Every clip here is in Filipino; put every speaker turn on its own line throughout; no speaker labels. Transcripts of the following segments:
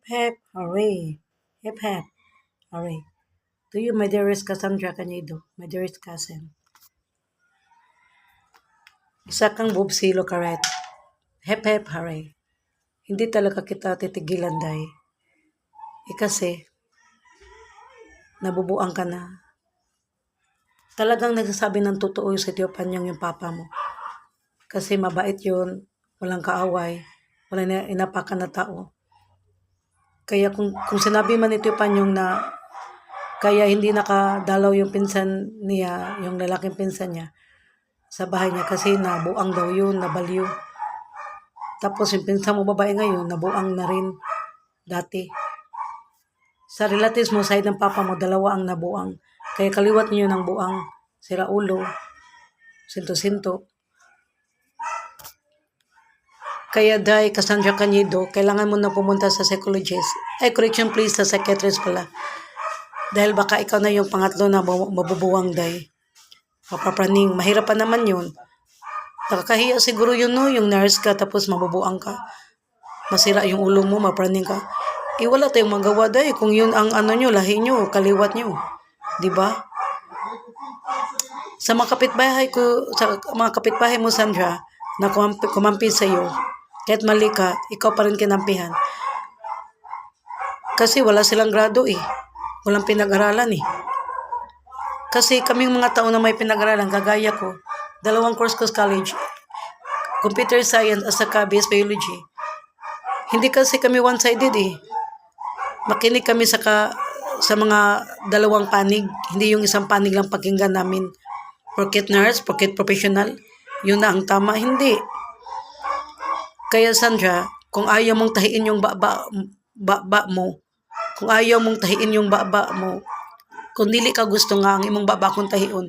hep, hooray. Hep hep, hooray. To you, my dearest Cassandra Canedo, my dearest cousin. Isa kang bubsilo karet. Hep hep, hooray. Hindi talaga kita titigilan, day. Kasi, nabubuang ka na. Talagang nagsasabi ng totoo sa Tio Panyong yung papa mo. Kasi mabait yun, walang kaaway, walang inapakan na tao. Kaya kung sinabi man ni Tio Panyong na kaya hindi nakadalaw yung pinsan niya, yung lalaking pinsan niya, sa bahay niya kasi nabuang daw yun, nabaliw. Tapos yung pinsan mo babae ngayon, nabuang na rin dati. Sa relatives mo, side ng papa mo, dalawa ang nabuang. Kaya kaliwat niyo ng buang, si Raulo, Sinto-Sinto. Kaya dahil Cassandra Canedo, kailangan mo na pumunta sa psychologist. Correction please, sa psychiatrist pala. Dahil baka ikaw na yung pangatlo na mabubuwang day. Mapapraning. Mahirap pa naman yun. Nakakahiya siguro yun, no? Yung nurse ka tapos mabubuang ka. Masira yung ulo mo, mapraning ka. Wala tayong magawa day. Kung yun ang ano nyo, lahi nyo, kaliwat nyo. Diba? Sa mga kapitbahay mo, Sandra, na kumampi sa'yo, kahit mali ka, ikaw pa rin kinampihan. Kasi wala silang grado eh. Walang pinag-aralan eh. Kasi kaming mga tao na may pinag-aralan, kagaya ko, 2 course ko sa college, computer science at saka BS biology. Hindi kasi kami one-sided eh. Makinig kami sa mga 2 panig. Hindi yung isang panig lang pakinggan namin. Porket nurse, porket professional, yun na ang tama. Hindi. Kaya Sandra, kung ayaw mong tahiin yung baba mo, kung ayaw mong tahiin yung baba mo, kung dili ka gusto nga ang imong baba kong tahion,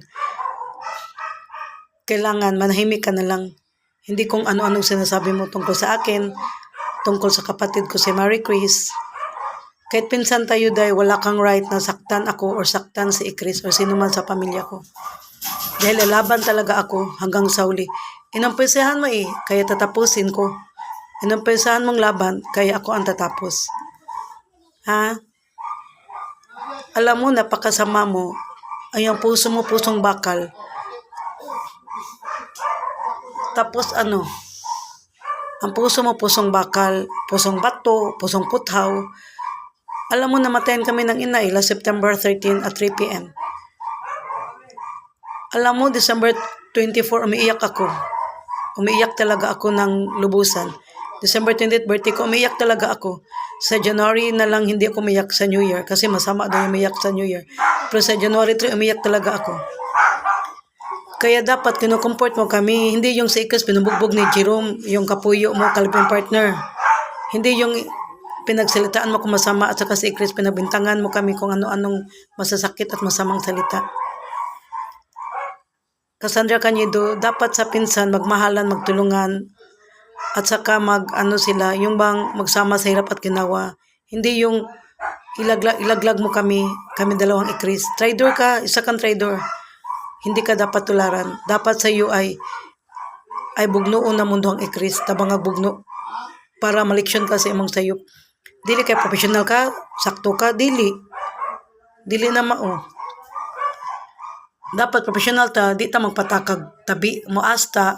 kailangan manahimik ka na lang. Hindi kung ano-anong sinasabi mo tungkol sa akin, tungkol sa kapatid ko si Marie Chris. Kahit pinsan tayo dahil wala kang right na saktan ako or saktan si Chris or sino man sa pamilya ko. Dahil lalaban talaga ako hanggang sa uli. Inumpisahan mo eh, kaya tatapusin ko. Inumpisahan mong laban, kaya ako ang tatapos. Ha? Alam mo, napakasama mo. Ay, ang puso mo, pusong bakal. Tapos ano? Ang puso mo, pusong bakal, pusong bato, pusong puthaw. Alam mo, namatayan kami ng ina last September 13 at 3 p.m. Alam mo, December 24, umiiyak ako. Umiiyak talaga ako ng lubusan. December 28, birthday ko, umiiyak talaga ako. Sa January na lang hindi ako umiyak sa New Year kasi masama daw umiyak sa New Year. Pero sa January 3, umiyak talaga ako. Kaya dapat kinukomport mo kami. Hindi yung sa ikas pinubugbog ni Jerome, yung kapuyo mo, kaliping partner. Hindi yung pinagsalitaan mo kung masama at saka si Chris pinabintangan mo kami kung ano-anong masasakit at masamang salita. Cassandra Canedo, dapat sa pinsan magmahalan, magtulungan at saka sila, yung bang magsama sa hirap at ginawa. Hindi yung ilaglag mo kami 2 i-Chris. Traidor ka, isa kang traidor. Hindi ka dapat tularan. Dapat sa iyo ay bugnoon na mundo ang i-Chris, tabang bugno para maliksyon ka sa imong sayop. Dili kay professional ka, sakto ka, dili na mao. Dapat professional ta, di ta magpatakag tabi mo akta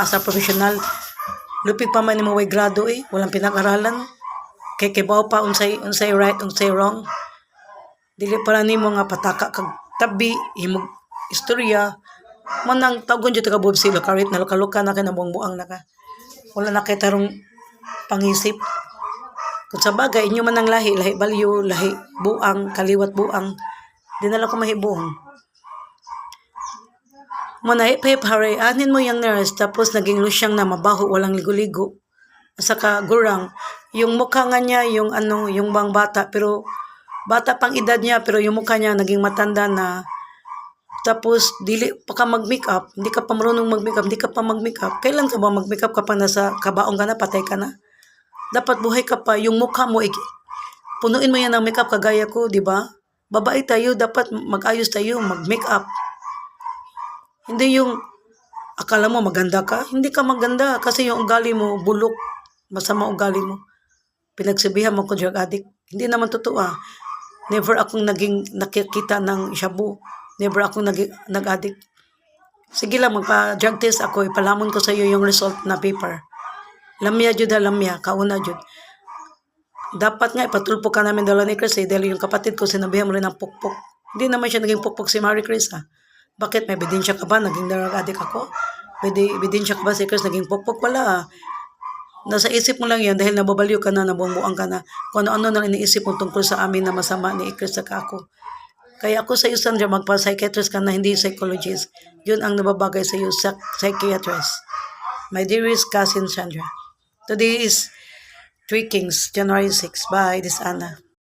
asa professional. Lupig pa man ni way grado eh, walang pinag-aralan. Kay kibaw pa unsay right, unsay wrong. Dili para nimo nga pataka kag tabi imong istorya. Manang tagon jud ka bubsilo karit na luka na kay nabuang na ka. Wala na kay tarong pangisip. Kung sa bagay inyo man ang lahi balyo, lahi buang, kaliwat buang. Di na lang ko mahibuong. Manahip-hip haray, anin mo yung nurse, tapos naging lusyang na mabaho, walang ligo-ligo. Saka gurang, yung mukha nga niya, yung bang bata, pero bata pang edad niya, pero yung mukha niya naging matanda na. Tapos, dili pa ka mag-makeup, hindi ka pa marunong mag-makeup, Kailan ka ba mag-makeup kapag nasa kabaong ka na, patay ka na? Dapat buhay ka pa, yung mukha mo, punuin mo yan ng makeup kagaya ko, di ba? Babae tayo, dapat mag-ayos tayo, mag-makeup. Hindi yung akala mo maganda ka, hindi ka maganda kasi yung ugali mo bulok, masama ugali mo. pinagsabihan mo ko drug addict. Hindi naman totoo ah. Never akong naging nakikita ng shabu. Never akong nag-addict. Sige lang, magpa-drug test ako. Ipalamon ko sa iyo yung result na paper. Lamya jud ha, lamya. Kauna jud. Dapat nga ipatulpo ka namin dala ni Chris dahil yung kapatid ko sinabihan mo rin ng pukpok. Hindi naman siya naging pukpok si Marie Chris ha. Bakit? May ebidensya ka ba? Naging drug addict ako? May ebidensya ka ba si Chris naging pukpok? Wala ah. Nasa isip mo lang yan dahil nababaliw ka na, nabumuang ka na. Kung ano-ano na iniisip mo tungkol sa amin na masama ni Chris at ako. Kaya ako sa iyo, Sandra, magpa-psychiatrist ka na, hindi psychologist. Yun ang nababagay sa iyo, psychiatrist. My dearest cousin, Sandra. Today is 3 Kings, January 6. Bye, this is Anna.